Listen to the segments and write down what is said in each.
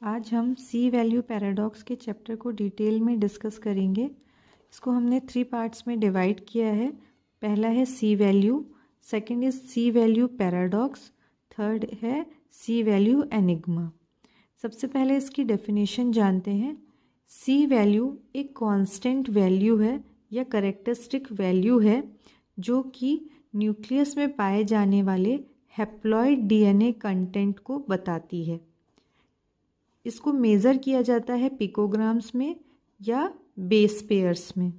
आज हम सी value paradox के चैप्टर को डिटेल में डिस्कस करेंगे। इसको हमने 3 पार्ट्स में डिवाइड किया है। पहला है C value, second is C value paradox, third है सी वैल्यू एनिग्मा। सबसे पहले इसकी डेफिनेशन जानते हैं। सी वैल्यू एक कांस्टेंट वैल्यू है या कैरेक्टरिस्टिक वैल्यू है जो कि न्यूक्लियस में पाए जाने वाले हैप्लॉइड डीएनए कंटेंट को बताती है। इसको मेज़र किया जाता है पिकोग्राम्स में या बेस पेयर्स में।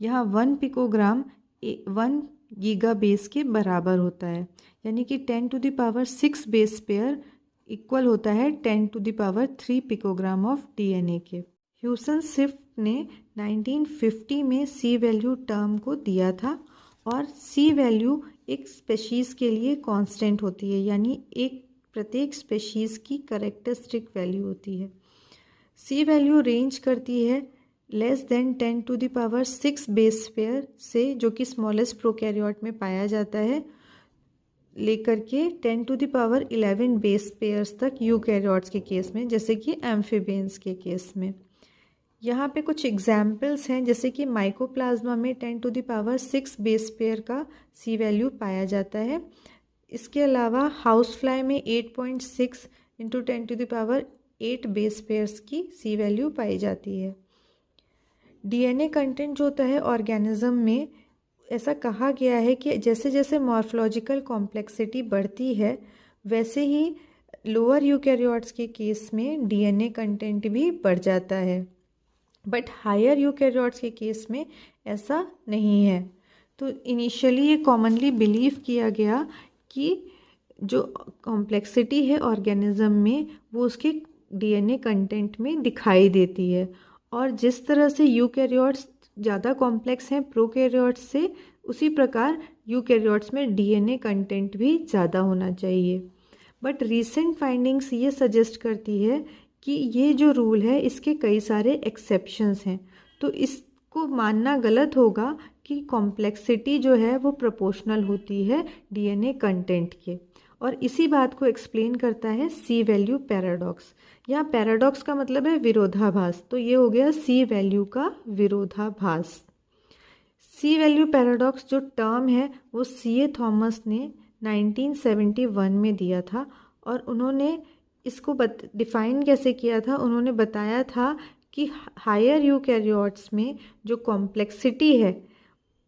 यहाँ 1 पिकोग्राम 1 गीगा बेस के बराबर होता है, यानी कि 10⁻6 बेस पेयर इक्वल होता है 10⁻3 पिकोग्राम ऑफ डीएनए के। ह्यूसन स्विफ्ट ने 1950 में सी वैल्यू टर्म को दिया था और सी वैल्यू एक स्पेशीज़ के लिए कांस्टेंट होती है, यानी एक प्रत्येक स्पेशीज़ की कैरेक्टरिस्टिक वैल्यू होती है। सी वैल्यू रेंज करती है लेस देन 10⁻6 बेस पेयर से, जो कि स्मॉलेस्ट प्रोकैरियोट में पाया जाता है, लेकर के 10⁻11 बेस पेयर्स तक यूकैरियोट्स के केस में, जैसे कि एम्फीबियंस के केस में। यहाँ पे कुछ एग्जाम्पल्स हैं, जैसे कि माइकोप्लाज्मा में 10⁻6 बेस पेयर का सी वैल्यू पाया जाता है। इसके अलावा हाउस फ्लाई में 8.6 × 10⁸ बेस पेयर्स की सी वैल्यू पाई जाती है। डीएनए कंटेंट जो होता है ऑर्गेनिज्म में, ऐसा कहा गया है कि जैसे जैसे मॉर्फोलॉजिकल कॉम्प्लेक्सिटी बढ़ती है वैसे ही लोअर यूकैरियोट्स के केस में डीएनए कंटेंट भी बढ़ जाता है, बट हायर यूकैरियोट्स के केस में ऐसा नहीं है। तो इनिशियली ये कॉमनली बिलीव किया गया कि जो कॉम्प्लेक्सिटी है ऑर्गेनिज्म में वो उसके डीएनए कंटेंट में दिखाई देती है, और जिस तरह से यूकैरियोट्स ज़्यादा कॉम्प्लेक्स हैं प्रोकैरियोट्स से, उसी प्रकार यूकैरियोट्स में डीएनए कंटेंट भी ज़्यादा होना चाहिए। बट रीसेंट फाइंडिंग्स ये सजेस्ट करती है कि ये जो रूल है इसके कई सारे एक्सेप्शंस हैं, तो इसको मानना गलत होगा कि कॉम्प्लेक्सिटी जो है वो प्रोपोर्शनल होती है डीएनए कंटेंट के। और इसी बात को एक्सप्लेन करता है सी वैल्यू पैराडॉक्स। यहाँ पैराडॉक्स का मतलब है विरोधाभास, तो ये हो गया सी वैल्यू का विरोधाभास। सी वैल्यू पैराडॉक्स जो टर्म है वो C.A. थॉमस ने 1971 में दिया था, और उन्होंने इसको डिफाइन कैसे किया था, उन्होंने बताया था कि हायर यूकैरियोट्स में जो कॉम्प्लेक्सिटी है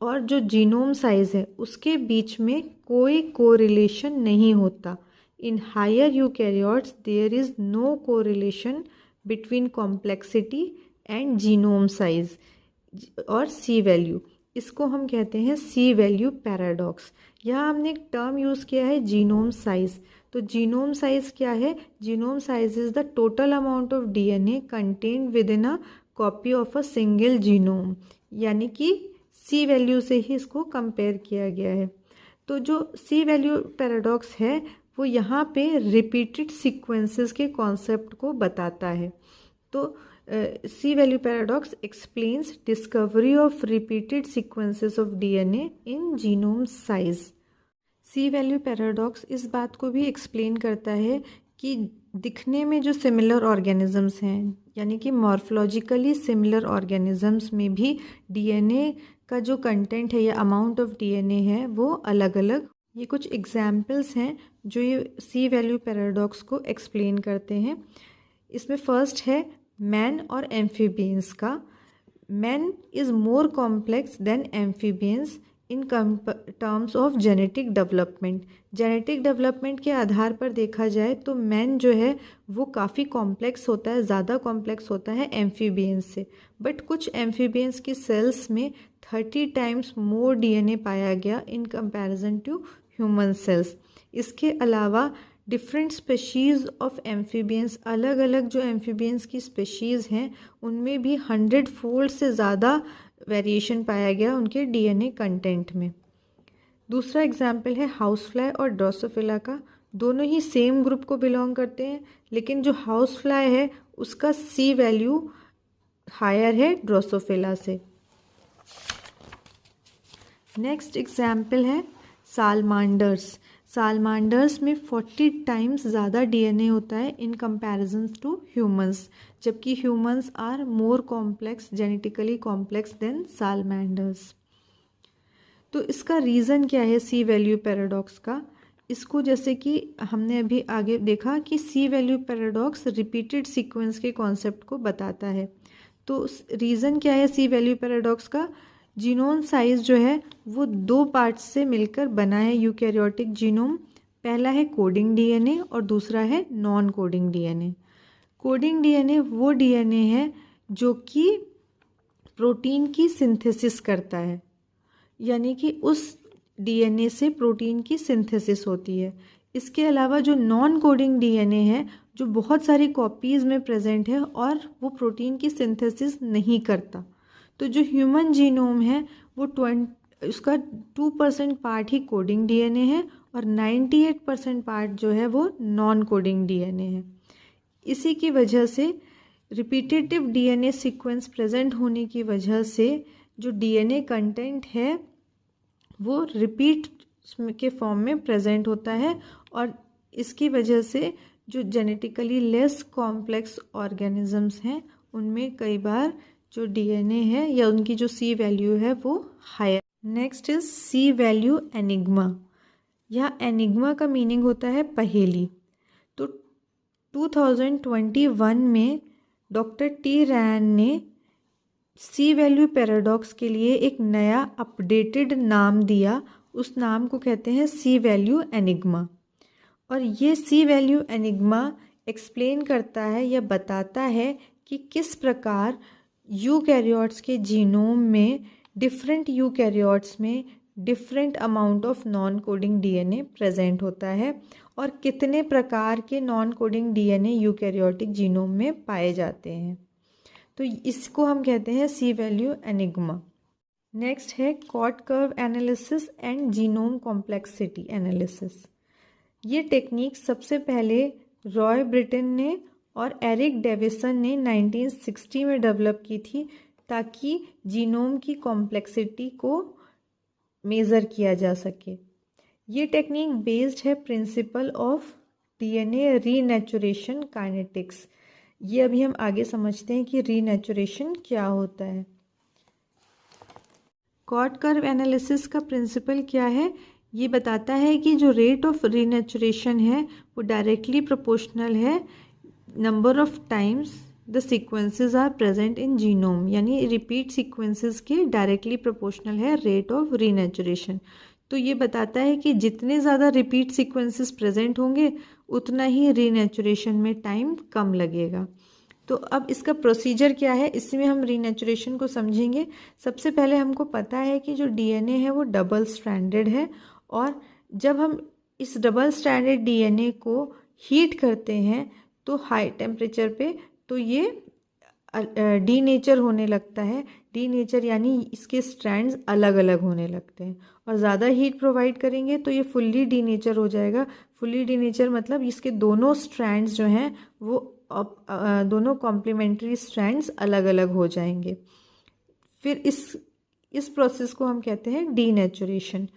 और जो जीनोम साइज़ है उसके बीच में कोई कोरिलेशन नहीं होता। In higher eukaryotes there is no correlation between complexity and genome size और सी वैल्यू। इसको हम कहते हैं सी वैल्यू पैराडॉक्स। यहाँ हमने एक टर्म यूज़ किया है जीनोम साइज़। तो जीनोम साइज़ क्या है? Genome size is the total amount of DNA contained with in a copy of a single genome, यानी कि सी वैल्यू से ही इसको कंपेयर किया गया है। तो जो सी वैल्यू पैराडॉक्स है वो यहाँ पे रिपीटेड सीक्वेंसेस के कॉन्सेप्ट को बताता है। तो C value paradox explains discovery of repeated sequences of DNA in genome size. C value paradox इस बात को भी एक्सप्लेन करता है कि दिखने में जो सिमिलर ऑर्गेनिजम्स हैं, यानी कि मॉर्फोलॉजिकली सिमिलर ऑर्गेनिजम्स में भी डीएनए का जो कंटेंट है या अमाउंट ऑफ डीएनए है वो अलग अलग। ये कुछ एग्जाम्पल्स हैं जो ये सी वैल्यू पैराडॉक्स को एक्सप्लेन करते हैं। इसमें फर्स्ट है मैन और एम्फीबियंस का। Man is more complex than amphibians in terms of genetic development. Genetic development के आधार पर देखा जाए तो मैन जो है वो काफ़ी कॉम्प्लेक्स होता है, ज़्यादा कॉम्प्लेक्स होता है एम्फीबियंस से। बट कुछ एम्फीबियंस की सेल्स में 30 टाइम्स मोर डीएनए पाया गया in comparison to human cells. इसके अलावा डिफरेंट स्पेशीज़ ऑफ एम्फीबियंस, अलग अलग जो एम्फीबियंस की स्पेशीज़ हैं उनमें भी 100 फोल्ड से ज़्यादा वेरिएशन पाया गया उनके डीएनए कंटेंट में। दूसरा एग्जाम्पल है हाउस फ्लाई और ड्रोसोफिला का। दोनों ही सेम ग्रुप को बिलोंग करते हैं, लेकिन जो हाउस फ्लाई है उसका सी वैल्यू हायर है ड्रोसोफिला से। नेक्स्ट एग्जाम्पल है सालमांडर्स। सालमांडर्स में 40 टाइम्स ज़्यादा डीएनए होता है इन कंपैरिजन टू ह्यूमंस, जबकि humans are more complex, genetically complex than salamanders. तो इसका रीज़न क्या है सी वैल्यू पैराडॉक्स का? इसको जैसे कि हमने अभी आगे देखा कि सी वैल्यू पैराडॉक्स रिपीटेड सीक्वेंस के कॉन्सेप्ट को बताता है। तो रीज़न क्या है सी वैल्यू पैराडॉक्स का? जीनोम साइज जो है वो 2 पार्ट्स से मिलकर बना है यूकैरियोटिक जीनोम। पहला है कोडिंग डीएनए और दूसरा है non coding DNA. Coding DNA वो डीएनए है जो कि प्रोटीन की सिंथेसिस करता है, यानी कि उस डीएनए से प्रोटीन की सिंथेसिस होती है। इसके अलावा जो नॉन कोडिंग डीएनए है जो बहुत सारी कॉपीज़ में प्रेजेंट है और वो प्रोटीन की सिंथेसिस नहीं करता। तो जो ह्यूमन जीनोम है वो उसका 2% पार्ट ही कोडिंग डीएनए है और 98% पार्ट जो है वो नॉन कोडिंग डीएनए है। इसी की वजह से रिपीटेटिव डीएनए सीक्वेंस प्रेजेंट होने की वजह से जो डीएनए कंटेंट है वो रिपीट के फॉर्म में प्रेजेंट होता है और इसकी वजह से जो जेनेटिकली लेस कॉम्प्लेक्स ऑर्गेनिजम्स हैं उनमें कई बार जो डीएनए है या उनकी जो सी वैल्यू है वो higher. Next is C value enigma. यह एनिग्मा का मीनिंग होता है पहेली। तो 2021 में डॉक्टर टी रैन ने सी वैल्यू पैराडॉक्स के लिए एक नया अपडेटेड नाम दिया। उस नाम को कहते हैं सी वैल्यू एनिग्मा। और ये सी वैल्यू एनिग्मा एक्सप्लेन करता है या बताता है कि किस प्रकार यूकैरियोट्स के जीनोम में डिफरेंट यूकैरियोट्स में different amount of non coding DNA present होता है और कितने प्रकार के non coding DNA eukaryotic genome में पाए जाते हैं। तो इसको हम कहते हैं सी वैल्यू एनिग्मा। नेक्स्ट है cot curve analysis and genome complexity analysis. ये टेक्निक सबसे पहले रॉय ब्रिटन ने और एरिक डेविसन ने 1960 में डेवलप की थी ताकि जीनोम की कॉम्प्लेक्सिटी को मेज़र किया जा सके। ये टेक्निक बेस्ड है principle of DNA renaturation kinetics. ये अभी हम आगे समझते हैं कि रीनेचुरेशन क्या होता है। कॉट कर्व एनालिसिस का प्रिंसिपल क्या है? ये बताता है कि जो रेट ऑफ रीनेचुरेशन है वो डायरेक्टली प्रोपोर्शनल है number of times the sequences are present in genome, यानी रिपीट सीक्वेंसेस के डायरेक्टली प्रोपोर्शनल है रेट ऑफ रीनेचुरेशन। तो ये बताता है कि जितने ज़्यादा रिपीट सीक्वेंसेस प्रेजेंट होंगे उतना ही रीनेचुरेशन में टाइम कम लगेगा। तो अब इसका प्रोसीजर क्या है, इसमें हम रीनेचुरेशन को समझेंगे। सबसे पहले हमको पता है कि जो डीएनए है वो डबल स्ट्रैंडेड है और जब हम इस डबल स्ट्रैंडेड डीएनए को हीट करते हैं तो हाई टेम्परेचर पे तो ये डीनेचर होने लगता है। डीनेचर यानी इसके स्ट्रैंड्स अलग अलग होने लगते हैं और ज़्यादा हीट प्रोवाइड करेंगे तो ये फुल्ली डीनेचर हो जाएगा। फुल्ली डीनेचर मतलब इसके दोनों स्ट्रैंड्स जो हैं वो दोनों कॉम्प्लीमेंट्री स्ट्रैंड्स अलग अलग हो जाएंगे। फिर इस प्रोसेस को हम कहते हैं डीनेचुरेशन।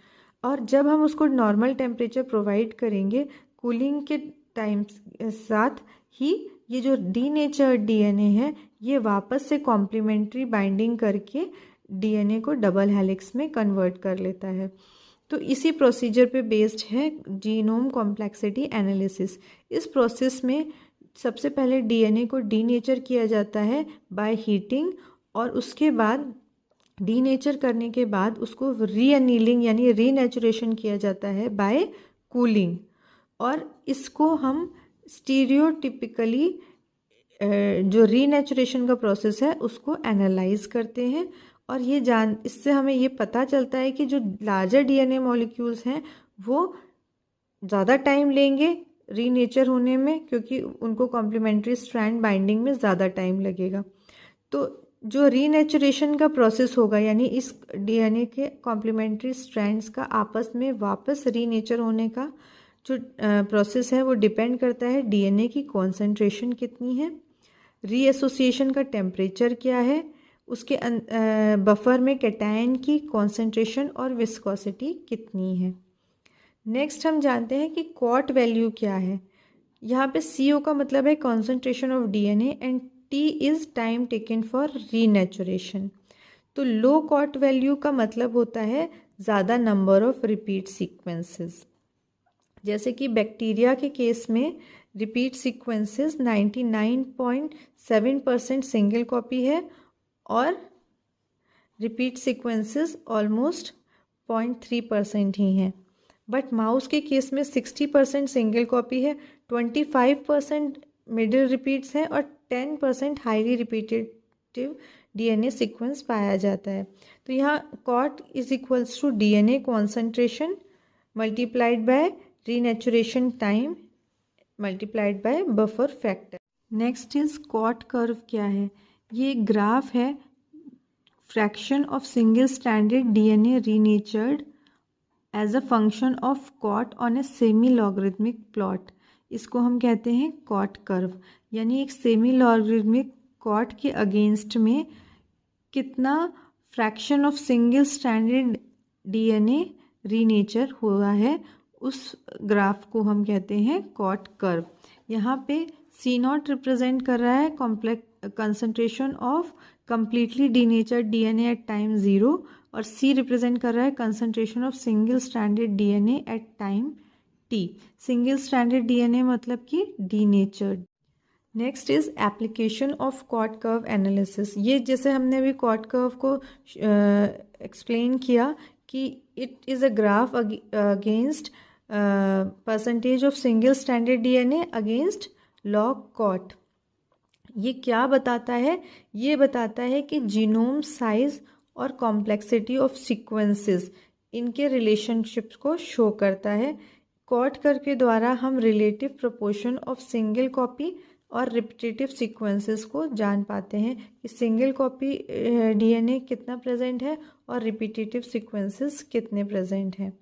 और जब हम उसको नॉर्मल टेम्परेचर प्रोवाइड करेंगे कूलिंग के टाइम साथ ही ये जो डीनेचर्ड डीएनए है ये वापस से कॉम्प्लीमेंट्री बाइंडिंग करके डीएनए को डबल हेलिक्स में कन्वर्ट कर लेता है। तो इसी प्रोसीजर पे बेस्ड है जीनोम कॉम्प्लेक्सिटी एनालिसिस। इस प्रोसेस में सबसे पहले डीएनए को डीनेचर किया जाता है बाय हीटिंग और उसके बाद डीनेचर करने के बाद उसको रीअनीलिंग यानी रीनेचुरेशन किया जाता है बाय कूलिंग। और इसको हम स्टीरियोटिपिकली जो रीनेचुरेशन का प्रोसेस है उसको एनालाइज करते हैं और इससे हमें ये पता चलता है कि जो लार्जर डीएनए मॉलिक्यूल्स हैं वो ज़्यादा टाइम लेंगे रीनेचर होने में क्योंकि उनको कॉम्प्लीमेंट्री स्ट्रैंड बाइंडिंग में ज़्यादा टाइम लगेगा। तो जो रीनेचुरेशन का प्रोसेस होगा यानी इस डीएनए के कॉम्प्लीमेंट्री स्ट्रैंड्स का आपस में वापस रीनेचर होने का जो प्रोसेस है वो डिपेंड करता है डीएनए की कॉन्सेंट्रेशन कितनी है, रीएसोसिएशन का टेम्परेचर क्या है, उसके बफर में कैटायन की कॉन्सेंट्रेशन और विस्कोसिटी कितनी है। नेक्स्ट हम जानते हैं कि क्वाट वैल्यू क्या है। यहाँ पे CO का मतलब है concentration of DNA and T is time taken for renaturation. तो लो क्वाट वैल्यू का मतलब होता है ज़्यादा नंबर ऑफ रिपीट सीक्वेंसेस। जैसे कि बैक्टीरिया के केस में रिपीट सीक्वेंसेस 99.7% सिंगल कॉपी है और रिपीट सीक्वेंसेस ऑलमोस्ट 0.3% ही हैं। बट माउस के केस में 60% सिंगल कॉपी है, 25% मिडिल रिपीट्स हैं और 10% हाईली रिपीटेटिव DNA सीक्वेंस पाया जाता है। तो यहाँ Cot is equals to DNA concentration multiplied by renaturation time multiplied by buffer factor. Next is Cot curve क्या है। ये एक ग्राफ है fraction of single stranded DNA renatured as a function of Cot on a semi logarithmic plot. इसको हम कहते हैं Cot curve, यानी एक सेमी लॉगरिथमिक कॉट के अगेंस्ट में कितना fraction of single stranded DNA renature हुआ है, उस ग्राफ को हम कहते हैं कॉट कर्व। यहाँ पे C0 रिप्रेजेंट कर रहा है complex concentration of completely denatured DNA at time 0 और C रिप्रेजेंट कर रहा है concentration of single stranded DNA at time T। Single stranded DNA मतलब कि denatured. Next is application of cot curve analysis. ये जैसे हमने अभी कॉट कर्व को एक्सप्लेन किया कि it is a graph against percentage of single stranded DNA against log cot. ये क्या बताता है? ये बताता है कि जीनोम साइज और कॉम्प्लेक्सिटी ऑफ सीक्वेंसेस इनके रिलेशनशिप्स को शो करता है। कॉट कर्व के द्वारा हम relative proportion of single copy और रिपीटेटिव सीक्वेंसेस को जान पाते हैं कि सिंगल कॉपी DNA कितना प्रेजेंट है और रिपीटेटिव सीक्वेंसेस कितने प्रेजेंट हैं।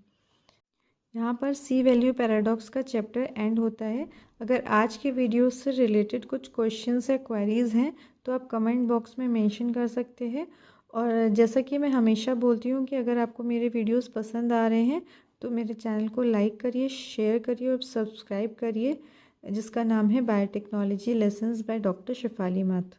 यहाँ पर C वैल्यू पैराडॉक्स का चैप्टर एंड होता है। अगर आज के वीडियो से रिलेटेड कुछ क्वेश्चंस या क्वेरीज़ हैं तो आप कमेंट बॉक्स में मेंशन कर सकते हैं। और जैसा कि मैं हमेशा बोलती हूँ कि अगर आपको मेरे वीडियोस पसंद आ रहे हैं तो मेरे चैनल को लाइक करिए, शेयर करिए और सब्सक्राइब करिए, जिसका नाम है biotechnology lessons by Doctor Shifali Mathur.